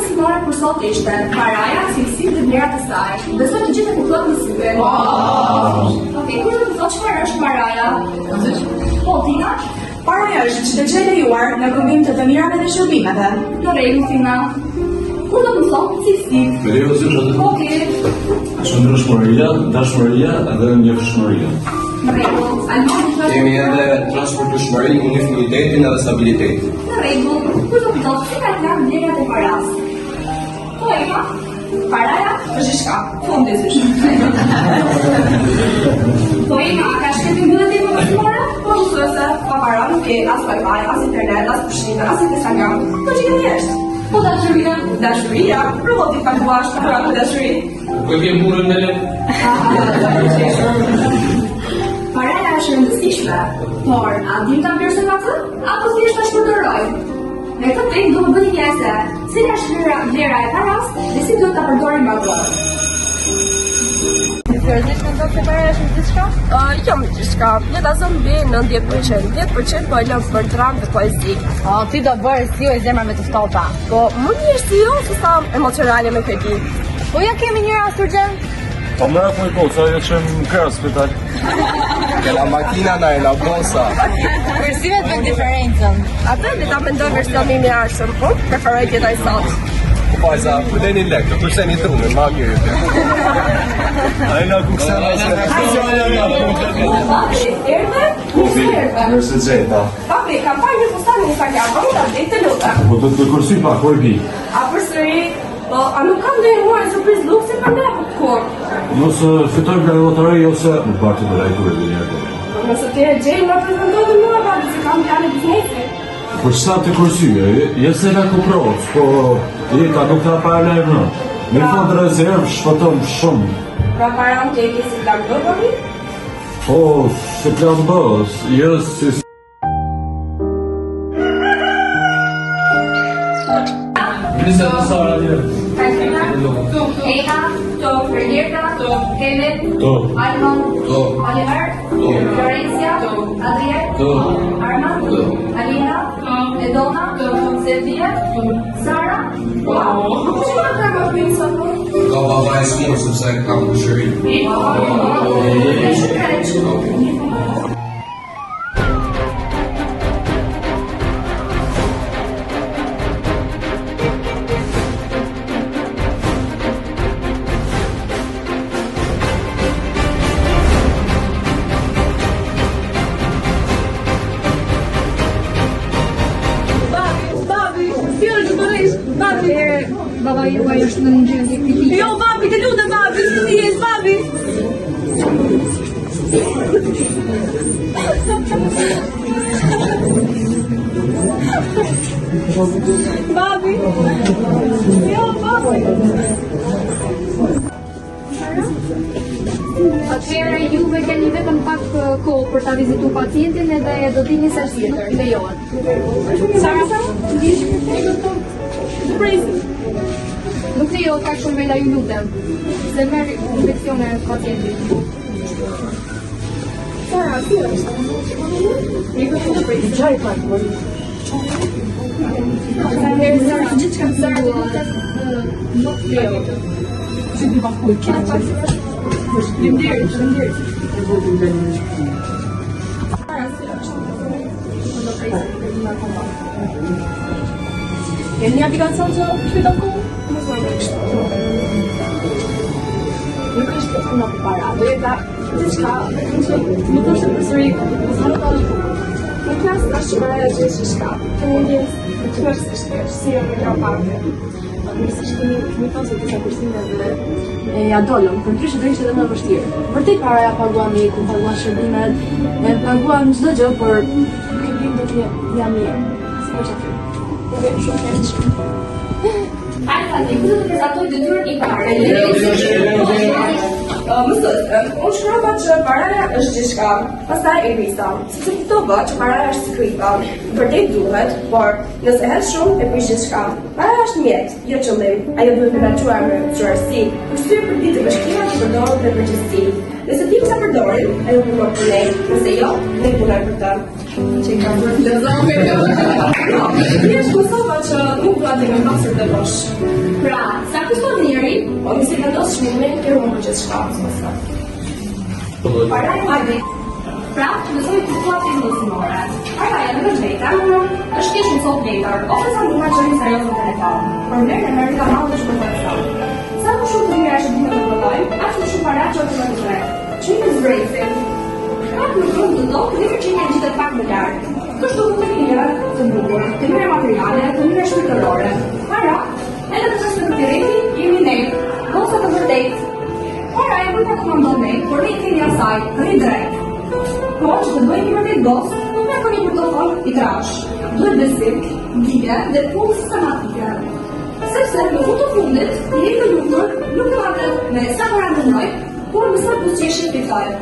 mësimore për sot ishte paraja, cilësitë dhe vlerat e saj. Besoj të gjithë e kuptuat me syve. Okej, kur do të thotë çfarë është paraja? Po, Tina? Paraja është që të gjej lejuar në këmbim të të mirave dhe shërbimeve. Në rregull, Tina. Kur do të thotë cilësitë? Okej. Shëndrueshmëria, dashmëria dhe njëfshmëria. Në rregull. Almoni Kemi edhe transportueshmëri, uniformitetin edhe stabilitetin. Në rregull. Kur do të thotë cilat janë vlerat e paras? Po, Ema? Paraja është diçka, fundi zysh. Po, Ema, ka shkretin mbyllet e mësimore? Po, mësuese, pa para nuk ke as wifi, as internet, as pushime, as Instagram. Po, që ke thjesht? Po, dashuria? Dashuria? Provoti paguash para për dashuri. Po e kem punën me lek. Paraja është rëndësishme, por a dim ta vlerësojmë atë? Apo thjesht ta shpërdorim? Në këtë tekst do të bëni pjesë cila është vlera e paras dhe si do ta përdorim atë. Seriozisht mendon se paraja është diçka? Jo me diçka. Jeta zon mbi 90%. 10% po e lëm për dram dhe poezi. Ti do bërë si e zemra me të ftohta. Po mund një si jo, se sa emocionale me këtë. Po ja kemi një rast urgjent. Po mëra ku i koca, jo që më kërë spital. Ke la makina na e la bosa. Kursimet me diferencën. Atë le ta mendoj versionin e arshëm. Unë preferoj të jetaj sot. Pajza, përdeni lek, të përseni trunën, ma mirë. A e nga kukse në Erdhe? Nërse gjeta. Papi, kam parë një postë në Instagram, po ta vlet të lutem. Po të kërsi pa, ku e bi? A përsëri? Po, a nuk kam ndonjë muaj surprizë luksi për ne apo kur? Nëse fitoj nga lotërej, ose në partë të lajtur e dhe njerë. Nëse ti e gjej më prezantoj dhe mua babi se kam planë biznesi. Për çfarë të kërsyje? Jesë e nga kuprovës, po jeta nuk ta parë në. Me fond rezervë shpëton shumë. Pra para unë të e kesi plan do babi? Po, se plan bës, jesë si... Lisa të sara një. Ena, to, Fredjerka, to, Kevin, To. Alman, To. Oliver, To. Florencia, Adriel, To. Arman, To. Alina, Edona, Sofia, Sara. Wow! Që më të më bëjmë sot? Ka baba e s'kimo sepse kam kushëri. Baba juaj është në një gjendje kritike. Jo, babi, të lutem, babi, si ti je, babi? Babi? Jo, babi. Atëherë juve keni vetëm pak kohë për ta vizituar pacientin edhe do dini sa tjetër lejohet. Sara, Nuk lejohet kaq shumë vela ju lutem. Se merr infeksione pacientit. Sara, si është? Një këtë të prej, gjaj pak, por. Sara, gjithë që kam nuk lejohet. Që të bakuj, kina pak. Shënderit. Sara, si është? E një aplikacion që shpita ku? Nuk është në para, dhe e da diçka, nuk është përsëri, sa nuk është në klasë është që paraja që është shka, të mundjes të është si e me kjo parte. Nësë që kemi thonë se disa kursime dhe ja dollëm, për ndryshe do ishte edhe më vështirë. Vërtet paraja paguam mjekun, paguam shërbimet, paguam çdo gjë, por këmbim do të jam mirë. Si për që aty. Shumë keq. Hajde, ku do të prezantoj detyrën e parë? Mësues, unë shkrova që paraja është diçka, pastaj e rrisa, sepse kuptova që paraja është sekreta. Vërtet duhet, por nëse hedh shumë e prish diçka. Paraja është mjet, jo qëllim. Ajo duhet menaxhuar me çuarsi, përsyje për ditë të vështira që përdoret në përgjithësi. Nëse ti sa përdorim, ajo punon për ne, nëse jo, ne punojmë për të. Që i ka bërë filozofe. Ti është Kosova që nuk do të kemë pasur të bosh. Pra, sa kushton njëri, po nëse vendos çmimin, ke humbur gjithçka. Para e hajde. Pra, nëse të thua ti mosmore. Paraja në vetë, është thjesht një sot letër, ose sa nuk ka qenë serioze në telefon. Por ne merri ka marrë të shpërfaqëson. Sa më shumë të mira që të bëjmë, aq më shumë para që të bëjmë. Çfarë zbrejse? Ka në fund të tokë, dhe që një gjithë pak më larg. Kështu të mira të bukur, të mira materiale, të mira shpirtërore. Para, edhe të perspektivimi jemi ne, ose të vërtetë. Para e nuk e komandon ne, por ne kemi asaj, një drejt. Por që të bëjmë një vërtet dos, nuk e koni portofol i trash. Duhet besim, dije dhe punë sistematike. Sepse në fund të fundit, njëri të lumtur nuk të matet me sa para ndonjë, por me sa buzëqeshje fitojë.